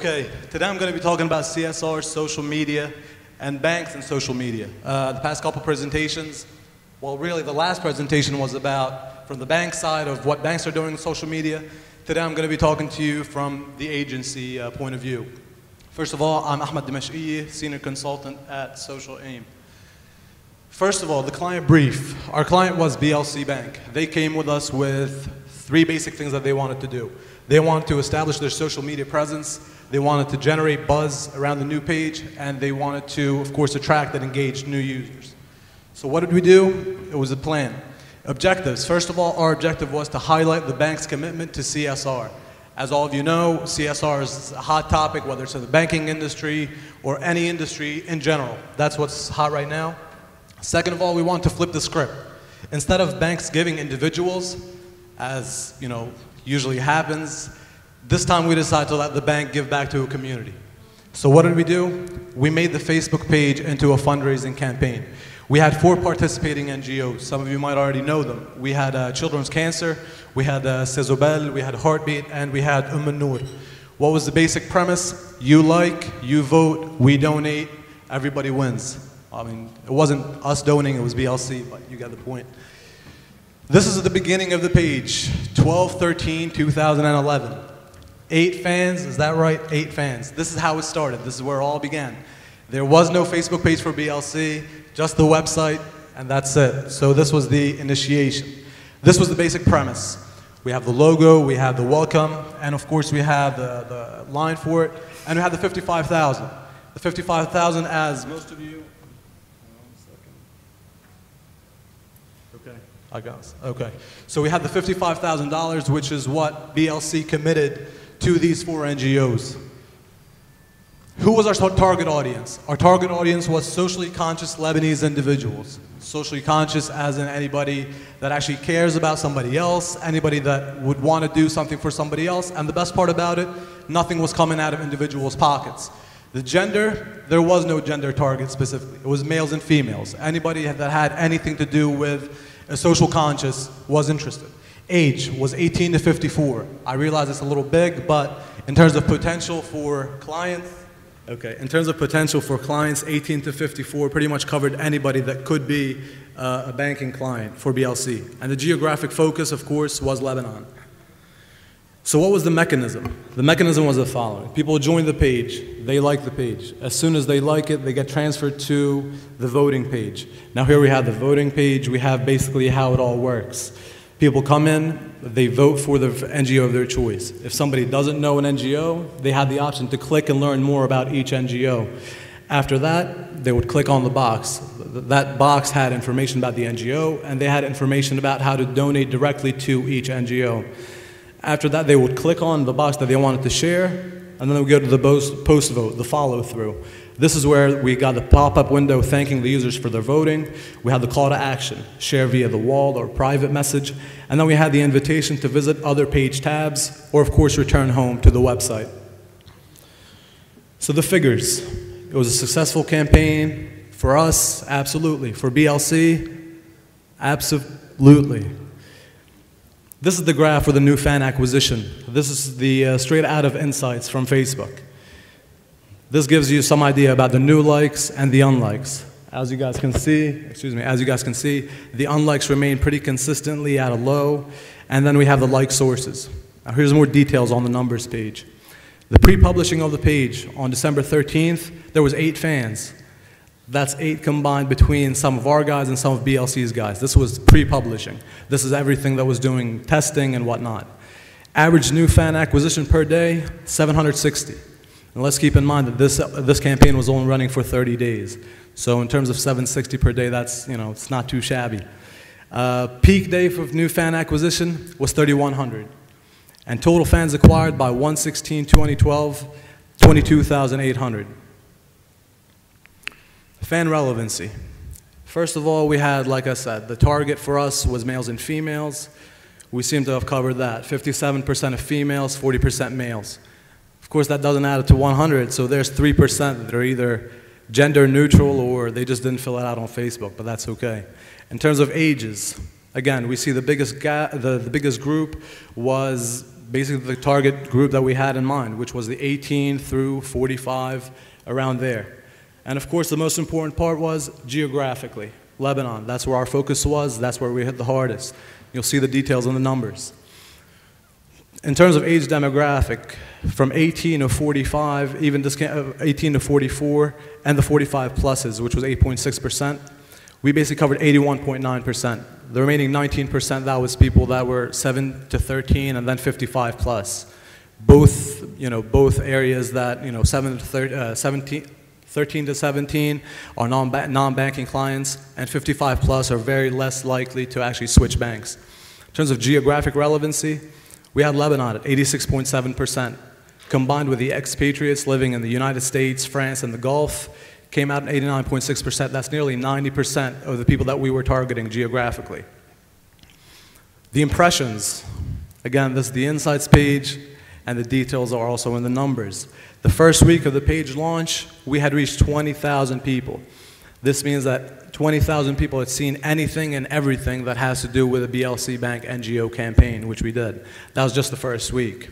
Okay, today I'm going to be talking about CSR, social media, and banks and social media. The past couple presentations, well really the last presentation was about from the bank side of what banks are doing in social media. Today I'm going to be talking to you from the agency point of view. First of all, I'm Ahmad Dimashkieh, Senior Consultant at Social Aim. First of all, the client brief. Our client was BLC Bank. They came with us with three basic things that they wanted to do. They wanted to establish their social media presence, they wanted to generate buzz around the new page, and they wanted to, of course, attract and engage new users. So what did we do? It was a plan. Objectives. First of all, our objective was to highlight the bank's commitment to CSR. As all of you know, CSR is a hot topic, whether it's in the banking industry or any industry in general. That's what's hot right now. Second of all, we want to flip the script. Instead of banks giving individuals, as usually happens, this time we decided to let the bank give back to a community. So what did we do? We made the Facebook page into a fundraising campaign. We had 4 participating NGOs. Some of you might already know them. We had Children's Cancer, we had Sezobel, we had Heartbeat, and we had Noor. What was the basic premise? You like, you vote, we donate, everybody wins. I mean, it wasn't us donating, it was BLC, but you get the point. This is the beginning of the page, 12/13/2011. 8 fans, is that right? 8 fans. This is how it started. This is where it all began. There was no Facebook page for BLC, just the website, and that's it. So this was the initiation. This was the basic premise. We have the logo, we have the welcome, and of course we have the line for it, and we have the 55,000. The 55,000, as most of you, okay. So we had the $55,000, which is what BLC committed to these 4 NGOs. Who was our target audience? Our target audience was socially conscious Lebanese individuals. Socially conscious as in anybody that actually cares about somebody else, anybody that would want to do something for somebody else, and the best part about it, nothing was coming out of individuals' pockets. The gender, there was no gender target specifically. It was males and females. Anybody that had anything to do with a social conscious was interested. Age was 18 to 54. I realize it's a little big, but in terms of potential for clients, 18 to 54 pretty much covered anybody that could be a banking client for BLC. And the geographic focus, of course, was Lebanon. So what was the mechanism? The mechanism was the following. People join the page, they like the page. As soon as they like it, they get transferred to the voting page. Now here we have the voting page, we have basically how it all works. People come in, they vote for the NGO of their choice. If somebody doesn't know an NGO, they had the option to click and learn more about each NGO. After that, they would click on the box. That box had information about the NGO, and they had information about how to donate directly to each NGO. After that, they would click on the box that they wanted to share, and then they would go to the post vote, the follow through. This is where we got the pop-up window thanking the users for their voting. We had the call to action, share via the wall or private message, and then we had the invitation to visit other page tabs, or of course return home to the website. So the figures, it was a successful campaign. For us, absolutely. For BLC, absolutely. This is the graph for the new fan acquisition. This is the straight out of insights from Facebook. This gives you some idea about the new likes and the unlikes. As you guys can see, the unlikes remain pretty consistently at a low, and then we have the like sources. Now here's more details on the numbers page. The pre-publishing of the page on December 13th, there was 8 fans. That's 8 combined between some of our guys and some of BLC's guys. This was pre-publishing. This is everything that was doing testing and whatnot. Average new fan acquisition per day, 760. And let's keep in mind that this campaign was only running for 30 days. So in terms of 760 per day, that's, it's not too shabby. Peak day for new fan acquisition was 3,100. And total fans acquired by 1/16/2012, 22,800. Fan relevancy. First of all, we had, like I said, the target for us was males and females. We seem to have covered that. 57% of females, 40% males. Of course, that doesn't add up to 100, so there's 3% that are either gender neutral or they just didn't fill it out on Facebook, but that's okay. In terms of ages, again, we see the biggest group was basically the target group that we had in mind, which was the 18 through 45, around there. And of course, the most important part was geographically, Lebanon. That's where our focus was. That's where we hit the hardest. You'll see the details in the numbers. In terms of age demographic, from 18 to 45, even 18 to 44, and the 45 pluses, which was 8.6%, we basically covered 81.9%. The remaining 19%, that was people that were 7 to 13 and then 55 plus. Both areas that, 13 to 17 are non-banking clients, and 55 plus are very less likely to actually switch banks. In terms of geographic relevancy, we had Lebanon at 86.7%, combined with the expatriates living in the United States, France, and the Gulf, came out at 89.6%. That's nearly 90% of the people that we were targeting geographically. The impressions, again, this is the insights page, and the details are also in the numbers. The first week of the page launch, we had reached 20,000 people. This means that 20,000 people had seen anything and everything that has to do with a BLC Bank NGO campaign, which we did. That was just the first week.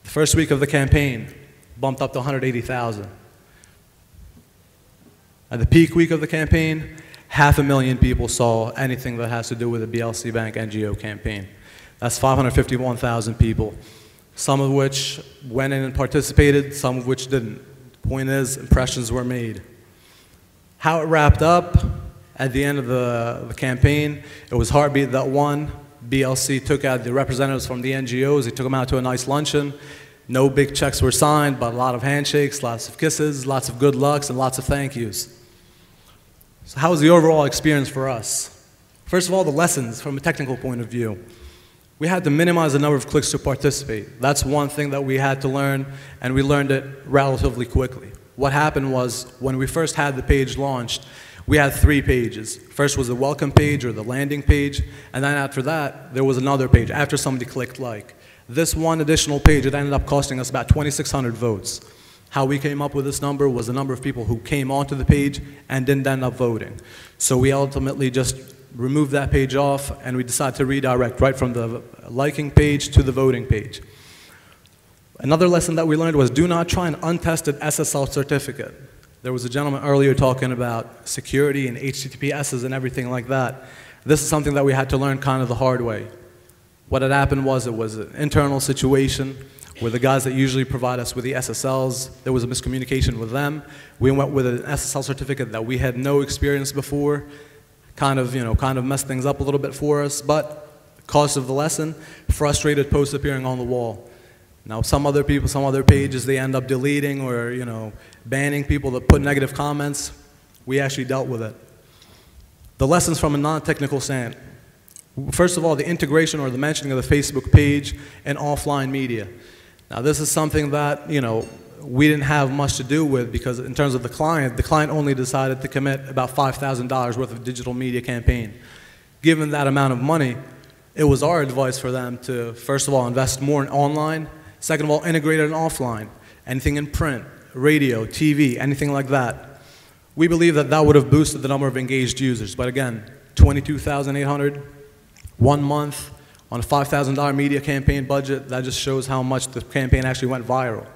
The first week of the campaign bumped up to 180,000. At the peak week of the campaign, 500,000 people saw anything that has to do with a BLC Bank NGO campaign. That's 551,000 people, some of which went in and participated, some of which didn't. The point is, impressions were made. How it wrapped up at the end of the campaign, it was Heartbeat that won. BLC took out the representatives from the NGOs. They took them out to a nice luncheon. No big checks were signed, but a lot of handshakes, lots of kisses, lots of good lucks, and lots of thank yous. So how was the overall experience for us? First of all, the lessons from a technical point of view. We had to minimize the number of clicks to participate. That's one thing that we had to learn, and we learned it relatively quickly. What happened was, when we first had the page launched, we had 3 pages. First was the welcome page, or the landing page, and then after that, there was another page after somebody clicked like. This one additional page, it ended up costing us about 2,600 votes. How we came up with this number was the number of people who came onto the page and didn't end up voting. So we ultimately just removed that page off, and we decided to redirect right from the liking page to the voting page. Another lesson that we learned was, do not try an untested SSL certificate. There was a gentleman earlier talking about security and HTTPSs and everything like that. This is something that we had to learn kind of the hard way. What had happened was, it was an internal situation where the guys that usually provide us with the SSLs, there was a miscommunication with them. We went with an SSL certificate that we had no experience before, kind of messed things up a little bit for us, but cost of the lesson, frustrated posts appearing on the wall. Now, some other people, some other pages, they end up deleting or banning people that put negative comments. We actually dealt with it. The lessons from a non-technical stand. First of all, the integration or the mentioning of the Facebook page and offline media. Now, this is something that we didn't have much to do with, because in terms of the client only decided to commit about $5,000 worth of digital media campaign. Given that amount of money, it was our advice for them to, first of all, invest more in online. Second of all, integrate it in offline. Anything in print, radio, TV, anything like that. We believe that that would have boosted the number of engaged users. But again, 22,800, 1 month on a $5,000 media campaign budget, that just shows how much the campaign actually went viral.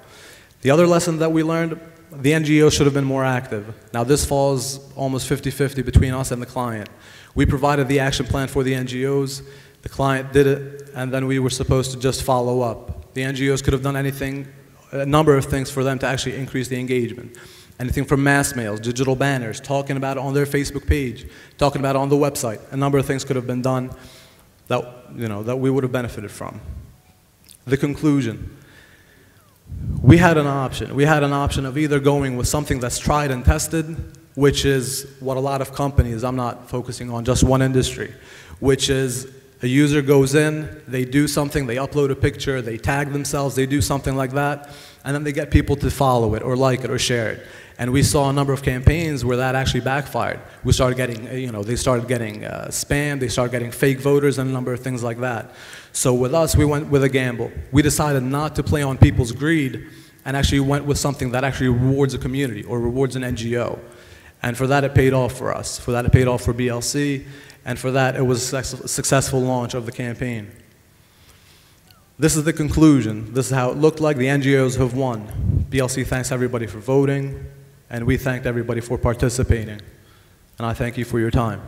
The other lesson that we learned, the NGO should have been more active. Now, this falls almost 50-50 between us and the client. We provided the action plan for the NGOs. The client did it, and then we were supposed to just follow up. The NGOs could have done anything, a number of things for them to actually increase the engagement. Anything from mass mails, digital banners, talking about it on their Facebook page, talking about it on the website. A number of things could have been done that, that we would have benefited from. The conclusion. We had an option. We had an option of either going with something that's tried and tested, which is what a lot of companies, I'm not focusing on just one industry, which is a user goes in, they do something, they upload a picture, they tag themselves, they do something like that, and then they get people to follow it or like it or share it. And we saw a number of campaigns where that actually backfired. We started getting, they started getting spam, they started getting fake voters and a number of things like that. So with us, we went with a gamble. We decided not to play on people's greed and actually went with something that actually rewards a community or rewards an NGO. And for that, it paid off for us. For that, it paid off for BLC. And for that, it was a successful launch of the campaign. This is the conclusion. This is how it looked like. The NGOs have won. BLC thanks everybody for voting, and we thanked everybody for participating. And I thank you for your time.